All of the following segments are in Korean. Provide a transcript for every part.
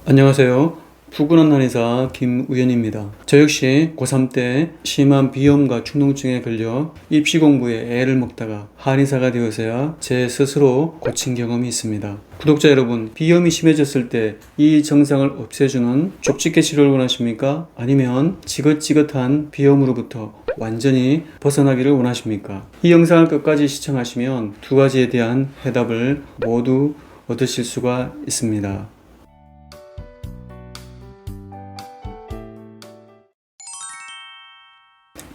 안녕하세요. 푸근한 한의사 김우현입니다. 저 역시 고3 때 심한 비염과 축농증에 걸려 입시 공부에 애를 먹다가 한의사가 되어서야 제 스스로 고친 경험이 있습니다. 구독자 여러분, 비염이 심해졌을 때 이 증상을 없애주는 족집게 치료를 원하십니까? 아니면 지긋지긋한 비염으로부터 완전히 벗어나기를 원하십니까? 이 영상을 끝까지 시청하시면 두 가지에 대한 해답을 모두 얻으실 수가 있습니다.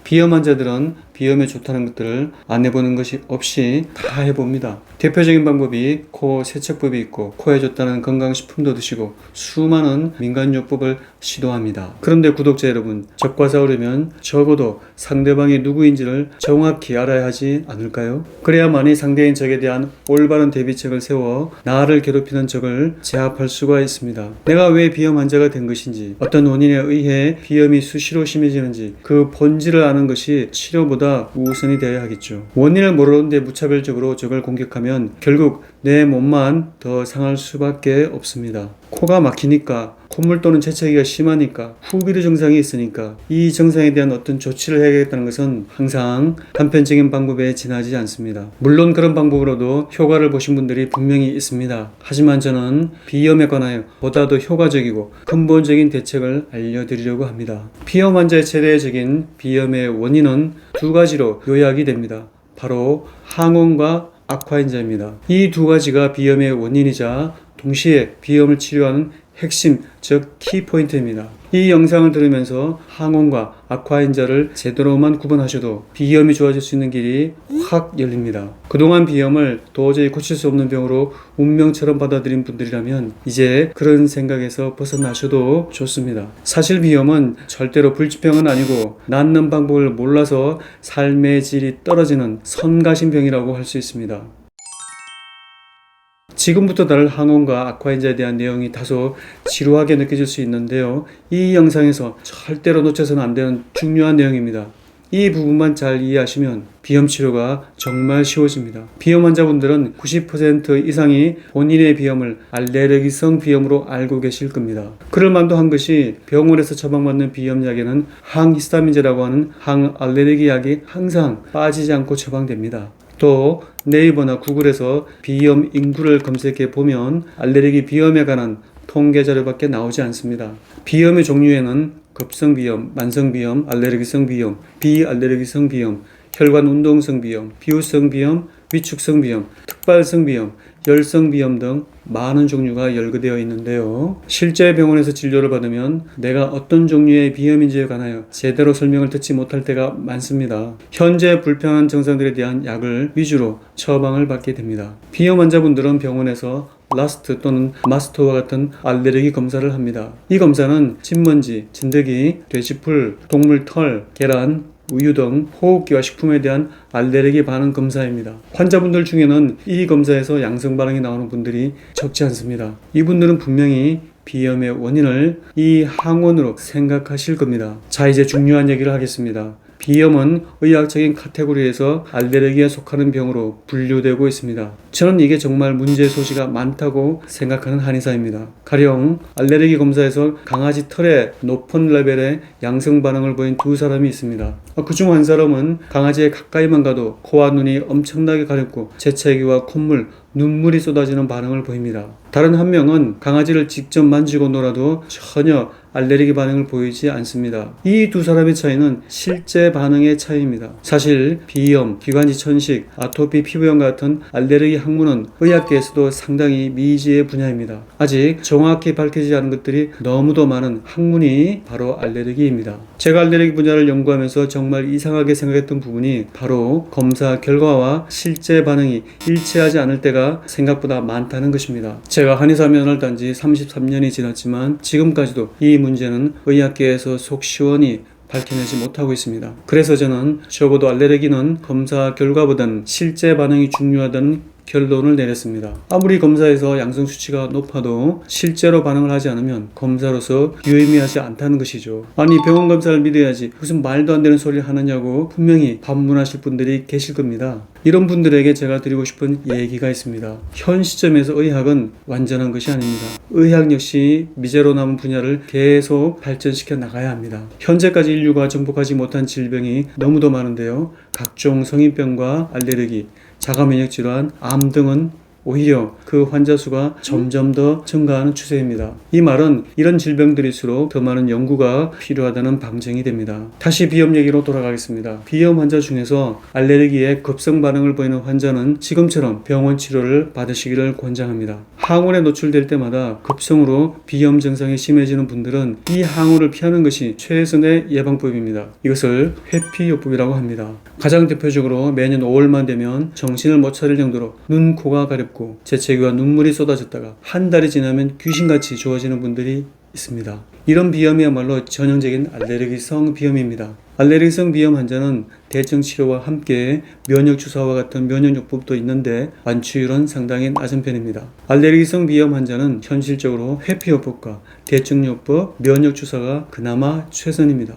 비염 환자들은 비염에 좋다는 것들을 안 해보는 것이 없이 다 해봅니다. 대표적인 방법이 코 세척법이 있고, 코에 좋다는 건강식품도 드시고 수많은 민간요법을 시도합니다. 그런데 구독자 여러분, 적과 싸우려면 적어도 상대방이 누구인지를 정확히 알아야 하지 않을까요? 그래야만이 상대인 적에 대한 올바른 대비책을 세워 나를 괴롭히는 적을 제압할 수가 있습니다. 내가 왜 비염 환자가 된 것인지, 어떤 원인에 의해 비염이 수시로 심해지는지 그 본질을 아는 것이 치료보다 우선이 되어야 하겠죠. 원인을 모르는데 무차별적으로 적을 공격하면 결국 내 몸만 더 상할 수밖에 없습니다. 코가 막히니까, 콧물 또는 재채기가 심하니까, 후비루 증상이 있으니까 이 증상에 대한 어떤 조치를 해야겠다는 것은 항상 단편적인 방법에 지나지 않습니다. 물론 그런 방법으로도 효과를 보신 분들이 분명히 있습니다. 하지만 저는 비염에 관하여 보다 더 효과적이고 근본적인 대책을 알려드리려고 합니다. 비염 환자의 최대적인 비염의 원인은 두 가지로 요약이 됩니다. 바로 항원과 악화인자입니다. 이 두 가지가 비염의 원인이자 동시에 비염을 치료하는 핵심, 즉 키포인트입니다. 이 영상을 들으면서 항원과 악화인자를 제대로만 구분하셔도 비염이 좋아질 수 있는 길이 확 열립니다. 그동안 비염을 도저히 고칠 수 없는 병으로 운명처럼 받아들인 분들이라면 이제 그런 생각에서 벗어나셔도 좋습니다. 사실 비염은 절대로 불치병은 아니고 낫는 방법을 몰라서 삶의 질이 떨어지는 성가신병이라고 할 수 있습니다. 지금부터 다룰 항원과 악화인자에 대한 내용이 다소 지루하게 느껴질 수 있는데요. 이 영상에서 절대로 놓쳐서는 안 되는 중요한 내용입니다. 이 부분만 잘 이해하시면 비염 치료가 정말 쉬워집니다. 비염 환자분들은 90% 이상이 본인의 비염을 알레르기성 비염으로 알고 계실 겁니다. 그럴 만도 한 것이 병원에서 처방받는 비염약에는 항히스타민제라고 하는 항알레르기 약이 항상 빠지지 않고 처방됩니다. 또 네이버나 구글에서 비염 인구를 검색해 보면 알레르기 비염에 관한 통계 자료밖에 나오지 않습니다. 비염의 종류에는 급성비염, 만성비염, 알레르기성 비염, 비알레르기성 비염, 혈관 운동성 비염, 비후성 비염, 위축성 비염, 특발성 비염, 열성 비염 등 많은 종류가 열거되어 있는데요. 실제 병원에서 진료를 받으면 내가 어떤 종류의 비염인지에 관하여 제대로 설명을 듣지 못할 때가 많습니다. 현재 불편한 증상들에 대한 약을 위주로 처방을 받게 됩니다. 비염 환자분들은 병원에서 라스트 또는 마스터와 같은 알레르기 검사를 합니다. 이 검사는 진먼지, 진드기, 돼지풀, 동물 털, 계란, 우유 등 호흡기와 식품에 대한 알레르기 반응 검사입니다. 환자분들 중에는 이 검사에서 양성 반응이 나오는 분들이 적지 않습니다. 이분들은 분명히 비염의 원인을 이 항원으로 생각하실 겁니다. 자, 이제 중요한 얘기를 하겠습니다. 비염은 의학적인 카테고리에서 알레르기에 속하는 병으로 분류되고 있습니다. 저는 이게 정말 문제의 소지가 많다고 생각하는 한의사입니다. 가령 알레르기 검사에서 강아지 털에 높은 레벨의 양성 반응을 보인 두 사람이 있습니다. 그중 한 사람은 강아지에 가까이만 가도 코와 눈이 엄청나게 가렵고 재채기와 콧물, 눈물이 쏟아지는 반응을 보입니다. 다른 한 명은 강아지를 직접 만지고 놀아도 전혀 알레르기 반응을 보이지 않습니다. 이 두 사람의 차이는 실제 반응의 차이입니다. 사실 비염, 기관지 천식, 아토피 피부염 같은 알레르기 학문은 의학계에서도 상당히 미지의 분야입니다. 아직 정확히 밝혀지지 않은 것들이 너무도 많은 학문이 바로 알레르기입니다. 제가 알레르기 분야를 연구하면서 정말 이상하게 생각했던 부분이 바로 검사 결과와 실제 반응이 일치하지 않을 때가 생각보다 많다는 것입니다. 제가 한의사 면허를 딴 지 33년이 지났지만 지금까지도 이 문제는 의학계에서 속 시원히 밝혀내지 못하고 있습니다. 그래서 저는 적어도 알레르기는 검사 결과보다는 실제 반응이 중요하다는 결론을 내렸습니다. 아무리 검사에서 양성 수치가 높아도 실제로 반응을 하지 않으면 검사로서 유의미하지 않다는 것이죠. 아니 병원 검사를 믿어야지 무슨 말도 안 되는 소리를 하느냐고 분명히 반문하실 분들이 계실 겁니다. 이런 분들에게 제가 드리고 싶은 얘기가 있습니다. 현 시점에서 의학은 완전한 것이 아닙니다. 의학 역시 미제로 남은 분야를 계속 발전시켜 나가야 합니다. 현재까지 인류가 정복하지 못한 질병이 너무도 많은데요. 각종 성인병과 알레르기, 자가면역질환, 암 등은 오히려 그 환자 수가 점점 더 증가하는 추세입니다. 이 말은 이런 질병들일수록 더 많은 연구가 필요하다는 방증이 됩니다. 다시 비염 얘기로 돌아가겠습니다. 비염 환자 중에서 알레르기에 급성 반응을 보이는 환자는 지금처럼 병원 치료를 받으시기를 권장합니다. 항원에 노출될 때마다 급성으로 비염 증상이 심해지는 분들은 이 항원을 피하는 것이 최선의 예방법입니다. 이것을 회피요법이라고 합니다. 가장 대표적으로 매년 5월만 되면 정신을 못 차릴 정도로 눈, 코가 가렵고 재채기와 눈물이 쏟아졌다가 한 달이 지나면 귀신같이 좋아지는 분들이 있습니다. 이런 비염이야말로 전형적인 알레르기성 비염입니다. 알레르기성 비염 환자는 대증 치료와 함께 면역 주사와 같은 면역요법도 있는데 완치율은 상당히 낮은 편입니다. 알레르기성 비염 환자는 현실적으로 회피요법과 대증요법, 면역 주사가 그나마 최선입니다.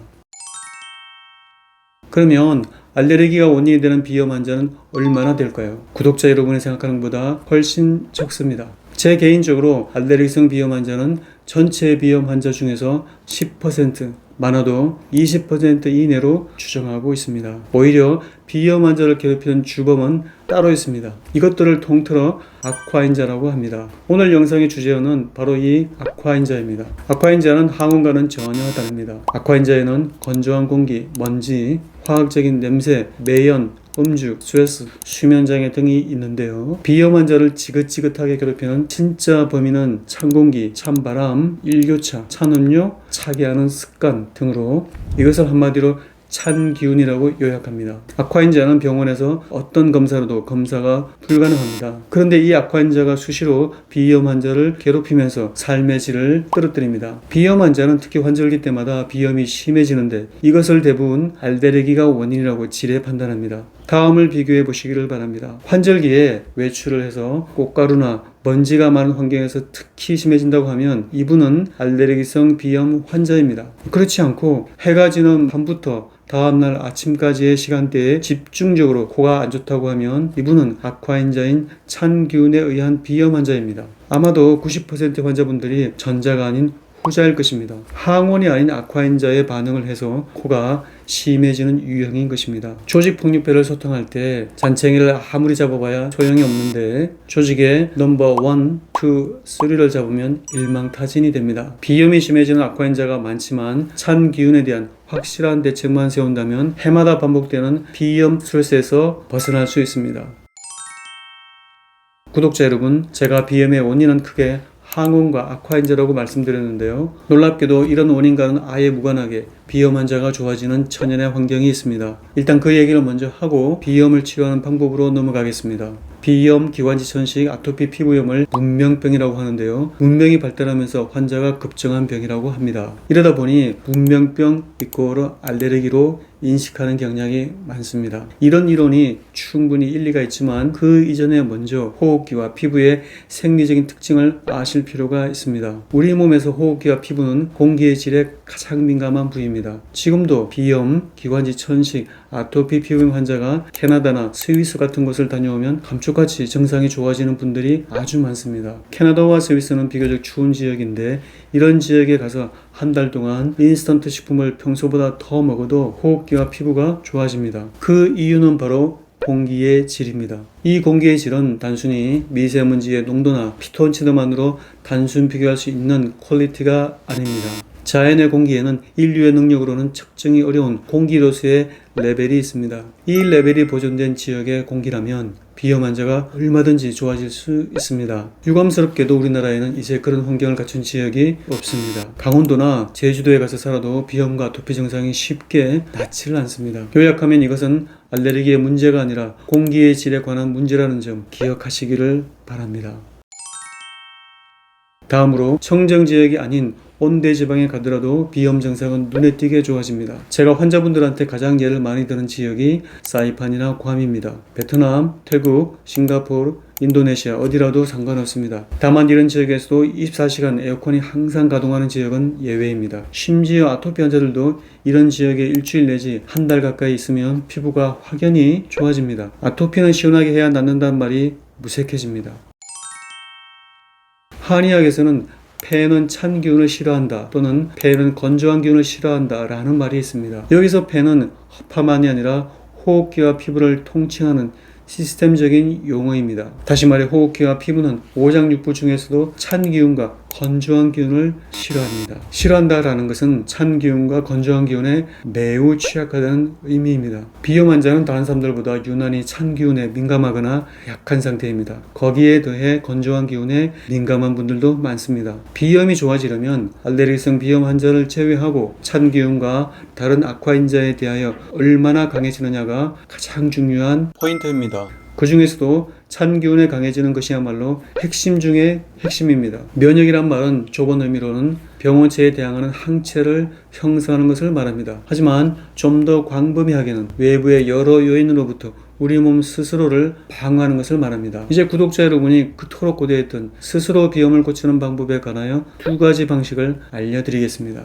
그러면 알레르기가 원인이 되는 비염 환자는 얼마나 될까요? 구독자 여러분이 생각하는 것보다 훨씬 적습니다. 제 개인적으로 알레르기성 비염 환자는 전체 비염 환자 중에서 10%, 많아도 20% 이내로 추정하고 있습니다. 오히려 비염 환자를 괴롭히는 주범은 따로 있습니다. 이것들을 통틀어 악화인자라고 합니다. 오늘 영상의 주제어는 바로 이 악화인자입니다. 악화인자는 항원과는 전혀 다릅니다. 악화인자에는 건조한 공기, 먼지, 화학적인 냄새, 매연, 음주, 스트레스, 수면장애 등이 있는데요. 비염 환자를 지긋지긋하게 괴롭히는 진짜 범인은 찬 공기, 찬 바람, 일교차, 찬 음료, 차게 하는 습관 등으로 이것을 한마디로 찬 기운이라고 요약합니다. 악화인자는 병원에서 어떤 검사로도 검사가 불가능합니다. 그런데 이 악화인자가 수시로 비염 환자를 괴롭히면서 삶의 질을 떨어뜨립니다. 비염 환자는 특히 환절기 때마다 비염이 심해지는데 이것을 대부분 알레르기가 원인이라고 질에 판단합니다. 다음을 비교해 보시기를 바랍니다. 환절기에 외출을 해서 꽃가루나 먼지가 많은 환경에서 특히 심해진다고 하면 이분은 알레르기성 비염 환자입니다. 그렇지 않고 해가 지는 밤부터 다음날 아침까지의 시간대에 집중적으로 코가 안 좋다고 하면 이분은 악화인자인 찬 기운에 의한 비염 환자입니다. 아마도 90% 환자분들이 전자가 아닌 후자일 것입니다. 항원이 아닌 악화인자에 반응을 해서 코가 심해지는 유형인 것입니다. 조직폭력배를 소탕할 때 잔챙이를 아무리 잡아봐야 소용이 없는데 조직의 넘버 1, 2, 3를 잡으면 일망타진이 됩니다. 비염이 심해지는 악화인자가 많지만 찬 기운에 대한 확실한 대책만 세운다면 해마다 반복되는 비염 스트레스에서 벗어날 수 있습니다. 구독자 여러분, 제가 비염의 원인은 크게 항원과 악화인자라고 말씀드렸는데요. 놀랍게도 이런 원인과는 아예 무관하게 비염 환자가 좋아지는 천연의 환경이 있습니다. 일단 그 얘기를 먼저 하고 비염을 치료하는 방법으로 넘어가겠습니다. 비염, 기관지 천식, 아토피 피부염을 문명병이라고 하는데요. 문명이 발달하면서 환자가 급증한 병이라고 합니다. 이러다 보니 문명병 이꼬르 알레르기로 인식하는 경향이 많습니다. 이런 이론이 충분히 일리가 있지만 그 이전에 먼저 호흡기와 피부의 생리적인 특징을 아실 필요가 있습니다. 우리 몸에서 호흡기와 피부는 공기의 질에 가장 민감한 부위입니다. 지금도 비염, 기관지 천식, 아토피 피부염 환자가 캐나다나 스위스 같은 곳을 다녀오면 감쪽같이 증상이 좋아지는 분들이 아주 많습니다. 캐나다와 스위스는 비교적 추운 지역인데 이런 지역에 가서 한 달 동안 인스턴트 식품을 평소보다 더 먹어도 호흡기와 피부가 좋아집니다. 그 이유는 바로 공기의 질입니다. 이 공기의 질은 단순히 미세먼지의 농도나 피톤치드만으로 단순 비교할 수 있는 퀄리티가 아닙니다. 자연의 공기에는 인류의 능력으로는 측정이 어려운 공기로서의 레벨이 있습니다. 이 레벨이 보존된 지역의 공기라면 비염 환자가 얼마든지 좋아질 수 있습니다. 유감스럽게도 우리나라에는 이제 그런 환경을 갖춘 지역이 없습니다. 강원도나 제주도에 가서 살아도 비염과 아토피 증상이 쉽게 낫지를 않습니다. 요약하면 이것은 알레르기의 문제가 아니라 공기의 질에 관한 문제라는 점 기억하시기를 바랍니다. 다음으로 청정지역이 아닌 온대 지방에 가더라도 비염 증상은 눈에 띄게 좋아집니다. 제가 환자분들한테 가장 예를 많이 드는 지역이 사이판이나 괌입니다. 베트남, 태국, 싱가포르, 인도네시아 어디라도 상관없습니다. 다만 이런 지역에서도 24시간 에어컨이 항상 가동하는 지역은 예외입니다. 심지어 아토피 환자들도 이런 지역에 일주일 내지 한 달 가까이 있으면 피부가 확연히 좋아집니다. 아토피는 시원하게 해야 낫는다는 말이 무색해집니다. 한의학에서는 폐는 찬 기운을 싫어한다 또는 폐는 건조한 기운을 싫어한다 라는 말이 있습니다. 여기서 폐는 허파만이 아니라 호흡기와 피부를 통칭하는 시스템적인 용어입니다. 다시 말해 호흡기와 피부는 오장육부 중에서도 찬 기운과 건조한 기운을 싫어합니다. 싫어한다라는 것은 찬 기운과 건조한 기운에 매우 취약하다는 의미입니다. 비염 환자는 다른 사람들보다 유난히 찬 기운에 민감하거나 약한 상태입니다. 거기에 더해 건조한 기운에 민감한 분들도 많습니다. 비염이 좋아지려면 알레르기성 비염 환자를 제외하고 찬 기운과 다른 악화인자에 대하여 얼마나 강해지느냐가 가장 중요한 포인트입니다. 그 중에서도 찬 기운에 강해지는 것이야말로 핵심 중의 핵심입니다. 면역이란 말은 좁은 의미로는 병원체에 대항하는 항체를 형성하는 것을 말합니다. 하지만 좀 더 광범위하게는 외부의 여러 요인으로부터 우리 몸 스스로를 방어하는 것을 말합니다. 이제 구독자 여러분이 그토록 고대했던 스스로 비염을 고치는 방법에 관하여 두 가지 방식을 알려드리겠습니다.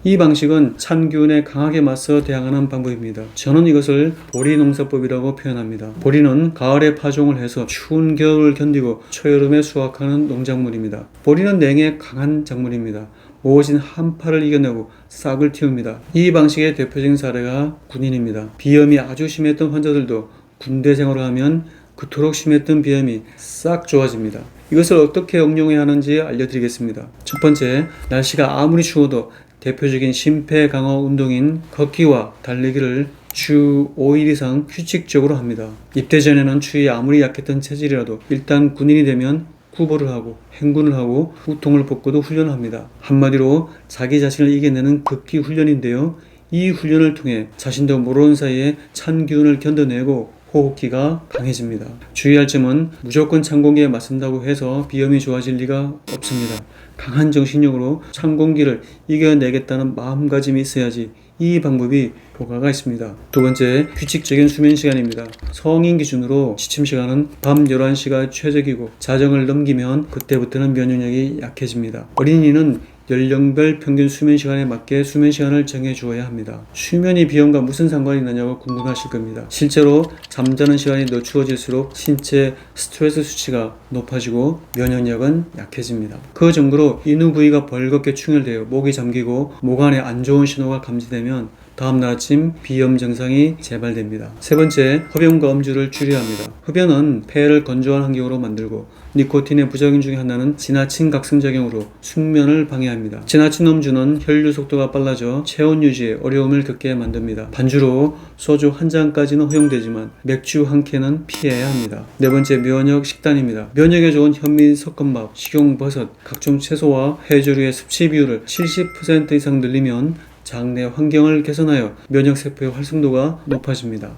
이 방식은 찬 기운에 강하게 맞서 대항하는 방법입니다. 저는 이것을 보리농사법이라고 표현합니다. 보리는 가을에 파종을 해서 추운 겨울을 견디고 초여름에 수확하는 농작물입니다. 보리는 냉해 강한 작물입니다. 모진 한파를 이겨내고 싹을 틔웁니다. 이 방식의 대표적인 사례가 군인입니다. 비염이 아주 심했던 환자들도 군대 생활을 하면 그토록 심했던 비염이 싹 좋아집니다. 이것을 어떻게 응용해야 하는지 알려드리겠습니다. 첫 번째, 날씨가 아무리 추워도 대표적인 심폐 강화 운동인 걷기와 달리기를 주 5일 이상 규칙적으로 합니다. 입대 전에는 추위에 아무리 약했던 체질이라도 일단 군인이 되면 구보를 하고 행군을 하고 우통을 벗고도 훈련을 합니다. 한마디로 자기 자신을 이겨내는 극기 훈련인데요. 이 훈련을 통해 자신도 모르는 사이에 찬 기운을 견뎌내고 호흡기가 강해집니다. 주의할 점은 무조건 찬 공기에 맞선다고 해서 비염이 좋아질 리가 없습니다. 강한 정신력으로 찬 공기를 이겨내겠다는 마음가짐이 있어야지 이 방법이 효과가 있습니다. 두 번째, 규칙적인 수면 시간입니다. 성인 기준으로 취침 시간은 밤 11시가 최적이고 자정을 넘기면 그때부터는 면역력이 약해집니다. 어린이는 연령별 평균 수면 시간에 맞게 수면 시간을 정해 주어야 합니다. 수면이 비염과 무슨 상관이 있느냐고 궁금하실 겁니다. 실제로 잠자는 시간이 늦추어질수록 신체 스트레스 수치가 높아지고 면역력은 약해집니다. 그 정도로 인후 부위가 벌겋게 충혈되어 목이 잠기고 목 안에 안 좋은 신호가 감지되면 다음날 아침 비염 증상이 재발됩니다. 세 번째, 흡연과 음주를 줄여야 합니다. 흡연은 폐를 건조한 환경으로 만들고 니코틴의 부작용 중에 하나는 지나친 각성작용으로 숙면을 방해합니다. 지나친 음주는 혈류 속도가 빨라져 체온 유지에 어려움을 겪게 만듭니다. 반주로 소주 한 잔까지는 허용되지만 맥주 한 캔은 피해야 합니다. 네 번째, 면역 식단입니다. 면역에 좋은 현미 섞음밥, 식용버섯, 각종 채소와 해조류의 섭취 비율을 70% 이상 늘리면 장내 환경을 개선하여 면역세포의 활성도가 높아집니다.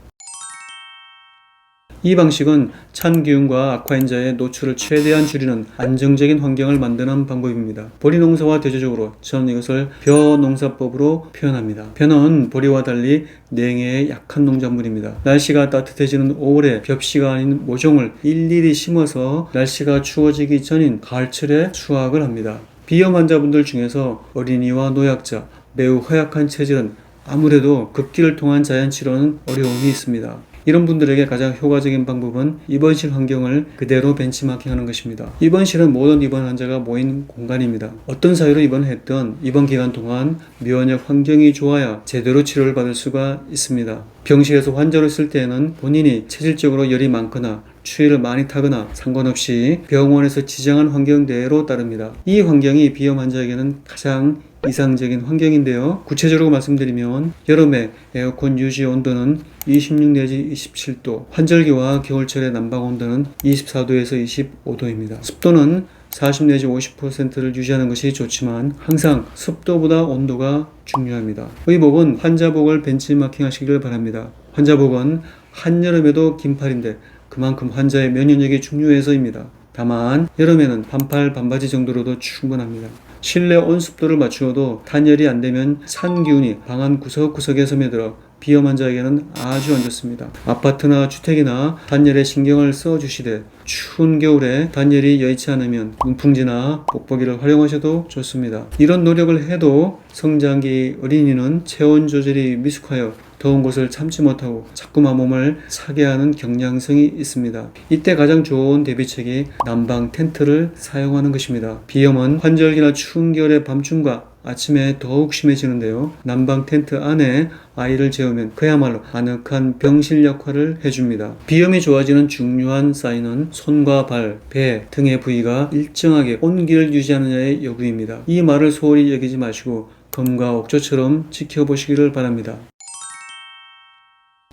이 방식은 찬 기운과 악화인자의 노출을 최대한 줄이는 안정적인 환경을 만드는 방법입니다. 보리농사와 대조적으로 저는 이것을 벼농사법으로 표현합니다. 벼는 보리와 달리 냉해에 약한 농작물입니다. 날씨가 따뜻해지는 5월에 벽씨가 아닌 모종을 일일이 심어서 날씨가 추워지기 전인 가을철에 수확을 합니다. 비염 환자분들 중에서 어린이와 노약자, 매우 허약한 체질은 아무래도 급기를 통한 자연치료는 어려움이 있습니다. 이런 분들에게 가장 효과적인 방법은 입원실 환경을 그대로 벤치마킹하는 것입니다. 입원실은 모든 입원 환자가 모인 공간입니다. 어떤 사유로 입원했든 입원 기간 동안 면역 환경이 좋아야 제대로 치료를 받을 수가 있습니다. 병실에서 환자로 있을 때에는 본인이 체질적으로 열이 많거나 추위를 많이 타거나 상관없이 병원에서 지정한 환경대로 따릅니다. 이 환경이 비염 환자에게는 가장 이상적인 환경인데요. 구체적으로 말씀드리면 여름에 에어컨 유지 온도는 26 내지 27도, 환절기와 겨울철의 난방 온도는 24도에서 25도입니다. 습도는 40 내지 50%를 유지하는 것이 좋지만 항상 습도보다 온도가 중요합니다. 의복은 환자복을 벤치마킹 하시길 바랍니다. 환자복은 한여름에도 긴팔인데 그만큼 환자의 면역력이 중요해서입니다. 다만 여름에는 반팔 반바지 정도로도 충분합니다. 실내 온습도를 맞추어도 단열이 안되면 산 기운이 방 안 구석구석에 스며들어 비염 환자에게는 아주 안 좋습니다. 아파트나 주택이나 단열에 신경을 써주시되 추운 겨울에 단열이 여의치 않으면 문풍지나 뽁뽁이를 활용하셔도 좋습니다. 이런 노력을 해도 성장기 어린이는 체온 조절이 미숙하여 더운 곳을 참지 못하고 자꾸만 몸을 차게 하는 경향성이 있습니다. 이때 가장 좋은 대비책이 난방 텐트를 사용하는 것입니다. 비염은 환절기나 추운 겨울의 밤중과 아침에 더욱 심해지는데요. 난방 텐트 안에 아이를 재우면 그야말로 아늑한 병실 역할을 해줍니다. 비염이 좋아지는 중요한 사인은 손과 발, 배 등의 부위가 일정하게 온기를 유지하느냐의 여부입니다. 이 말을 소홀히 여기지 마시고 검과 옥조처럼 지켜보시기를 바랍니다.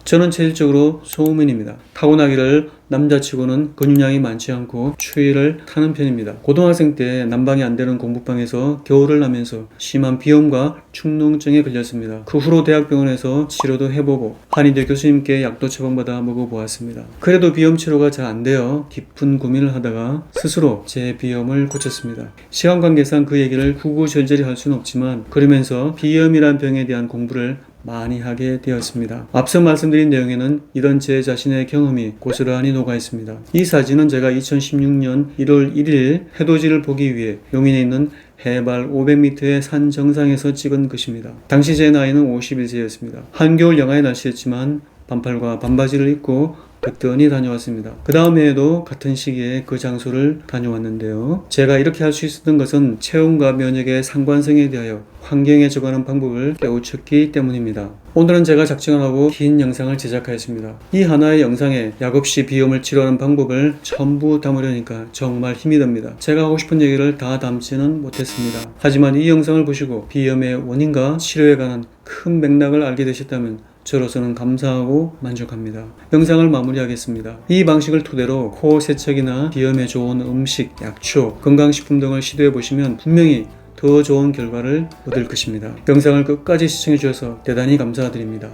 저는 체질적으로 소음인입니다. 타고나기를 남자치고는 근육량이 많지 않고 추위를 타는 편입니다. 고등학생 때 난방이 안 되는 공부방에서 겨울을 나면서 심한 비염과 축농증에 걸렸습니다. 그 후로 대학병원에서 치료도 해보고 한의대 교수님께 약도 처방받아 먹어보았습니다. 그래도 비염 치료가 잘 안 되어 깊은 고민을 하다가 스스로 제 비염을 고쳤습니다. 시간 관계상 그 얘기를 구구절절히 할 수는 없지만 그러면서 비염이란 병에 대한 공부를 많이 하게 되었습니다. 앞서 말씀드린 내용에는 이런 제 자신의 경험이 고스란히 녹아 있습니다. 이 사진은 제가 2016년 1월 1일 해돋이를 보기 위해 용인에 있는 해발 500m의 산 정상에서 찍은 것입니다. 당시 제 나이는 51세였습니다. 한겨울 영하의 날씨였지만 반팔과 반바지를 입고 거뜬히 다녀왔습니다. 그 다음 해에도 같은 시기에 그 장소를 다녀왔는데요. 제가 이렇게 할 수 있었던 것은 체온과 면역의 상관성에 대하여 환경에 적응하는 방법을 깨우쳤기 때문입니다. 오늘은 제가 작정을 하고 긴 영상을 제작하였습니다. 이 하나의 영상에 약 없이 비염을 치료하는 방법을 전부 담으려니까 정말 힘이 듭니다. 제가 하고 싶은 얘기를 다 담지는 못했습니다. 하지만 이 영상을 보시고 비염의 원인과 치료에 관한 큰 맥락을 알게 되셨다면 저로서는 감사하고 만족합니다. 영상을 마무리하겠습니다. 이 방식을 토대로 코 세척이나 비염에 좋은 음식, 약초, 건강식품 등을 시도해 보시면 분명히 더 좋은 결과를 얻을 것입니다. 영상을 끝까지 시청해 주셔서 대단히 감사드립니다.